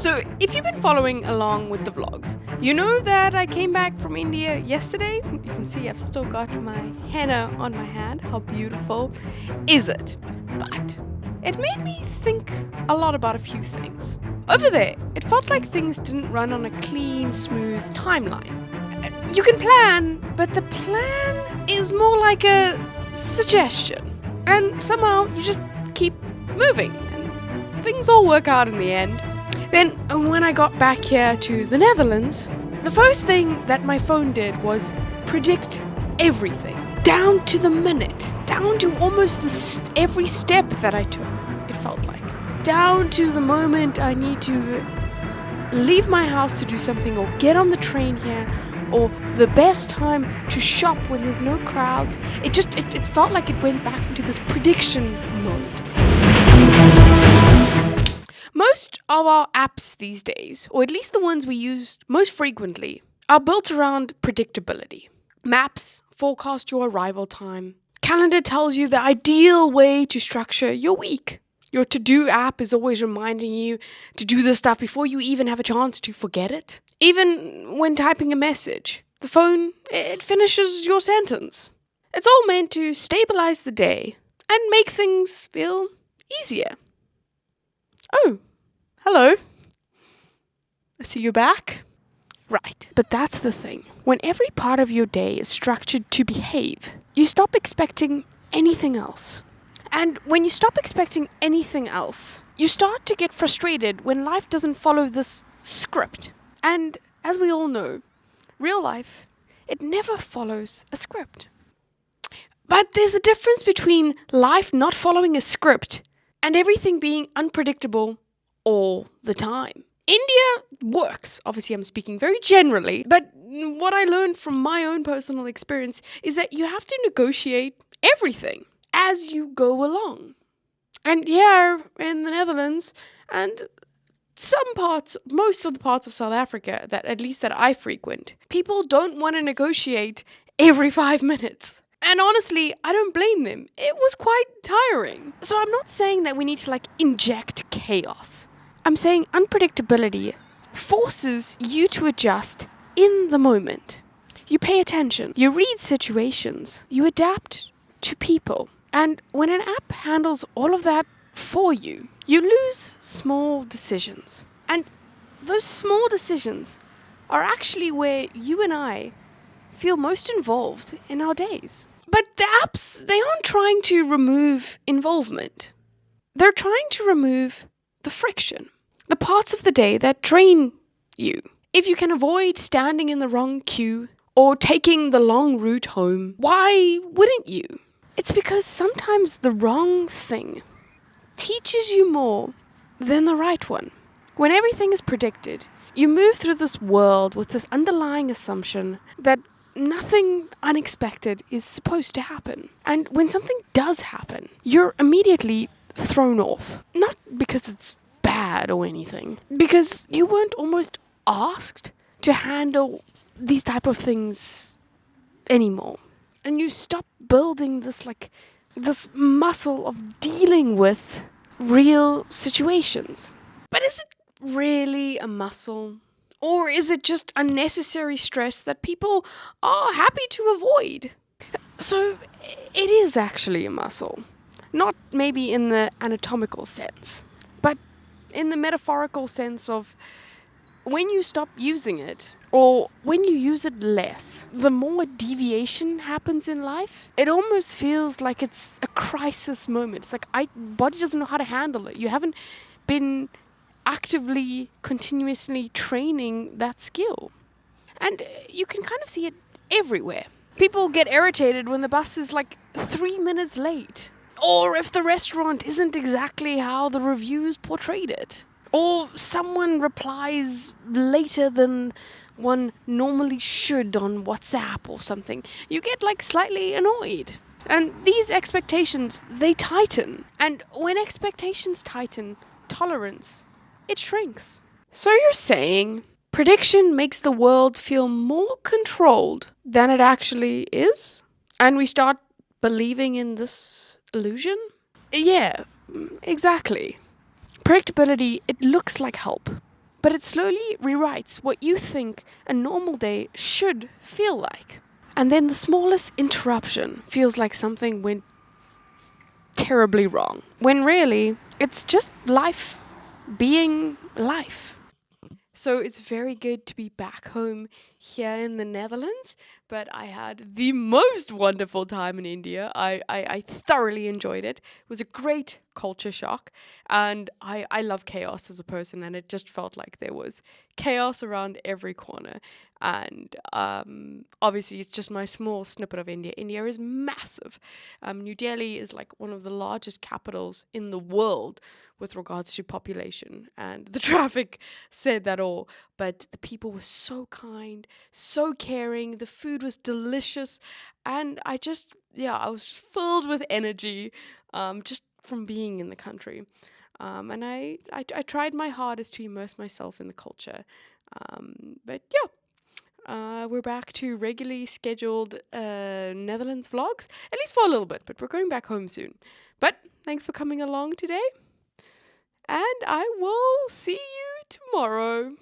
So, if you've been following along with the vlogs, you know that I came back from India yesterday. You can see I've still got my henna on my hand. How beautiful is it? But it made me think a lot about a few things. Over there, it felt like things didn't run on a clean, smooth timeline. You can plan, but the plan is more like a suggestion. And somehow you just keep moving, and things all work out in the end. Then, when I got back here to the Netherlands, the first thing that my phone did was predict everything, down to the minute, down to almost every step that I took, it felt like. Down to the moment I need to leave my house to do something, or get on the train here, or the best time to shop when there's no crowds. It felt like it went back into this prediction mode. Most of our apps these days, or at least the ones we use most frequently, are built around predictability. Maps forecast your arrival time. Calendar tells you the ideal way to structure your week. Your to-do app is always reminding you to do this stuff before you even have a chance to forget it. Even when typing a message, the phone, it finishes your sentence. It's all meant to stabilize the day and make things feel easier. Oh, hello. I see you back. Right, but that's the thing. When every part of your day is structured to behave, you stop expecting anything else. And when you stop expecting anything else, you start to get frustrated when life doesn't follow this script. And as we all know, real life, it never follows a script. But there's a difference between life not following a script and everything being unpredictable all the time. India works. Obviously, I'm speaking very generally, but what I learned from my own personal experience is that you have to negotiate everything as you go along. And here in the Netherlands, and most of the parts of South Africa that I frequent, people don't want to negotiate every 5 minutes. And honestly, I don't blame them. It was quite tiring. So I'm not saying that we need to inject chaos. I'm saying unpredictability forces you to adjust in the moment. You pay attention. You read situations. You adapt to people. And when an app handles all of that for you, you lose small decisions. And those small decisions are actually where you and I feel most involved in our days. But the apps, they aren't trying to remove involvement. They're trying to remove the friction, the parts of the day that drain you. If you can avoid standing in the wrong queue or taking the long route home, why wouldn't you? It's because sometimes the wrong thing teaches you more than the right one. When everything is predicted, you move through this world with this underlying assumption that nothing unexpected is supposed to happen. And when something does happen, you're immediately thrown off. Not because it's bad or anything, because you weren't almost asked to handle these type of things anymore. And you stop building this muscle of dealing with real situations. But is it really a muscle? Or is it just unnecessary stress that people are happy to avoid? So it is actually a muscle. Not maybe in the anatomical sense, but in the metaphorical sense of when you stop using it, or when you use it less, the more deviation happens in life. It almost feels like it's a crisis moment. It's like body doesn't know how to handle it. You haven't been actively, continuously training that skill. And you can kind of see it everywhere. People get irritated when the bus is 3 minutes late. Or if the restaurant isn't exactly how the reviews portrayed it. Or someone replies later than one normally should on WhatsApp or something. You get slightly annoyed. And these expectations, they tighten. And when expectations tighten, tolerance, it shrinks. So you're saying prediction makes the world feel more controlled than it actually is? And we start believing in this illusion? Yeah, exactly. Predictability, it looks like help, but it slowly rewrites what you think a normal day should feel like. And then the smallest interruption feels like something went terribly wrong, when really it's just life being life. So it's very good to be back home here in the Netherlands, but I had the most wonderful time in India. I thoroughly enjoyed it. It was a great culture shock, and I love chaos as a person, and it just felt like there was chaos around every corner. And obviously, it's just my small snippet of India. India is massive. New Delhi is like one of the largest capitals in the world with regards to population, and the traffic said that all. But the people were so kind, so caring. The food was delicious, and I was filled with energy, just from being in the country. And I tried my hardest to immerse myself in the culture. But yeah. We're back to regularly scheduled Netherlands vlogs, at least for a little bit, but we're going back home soon. But thanks for coming along today, and I will see you tomorrow.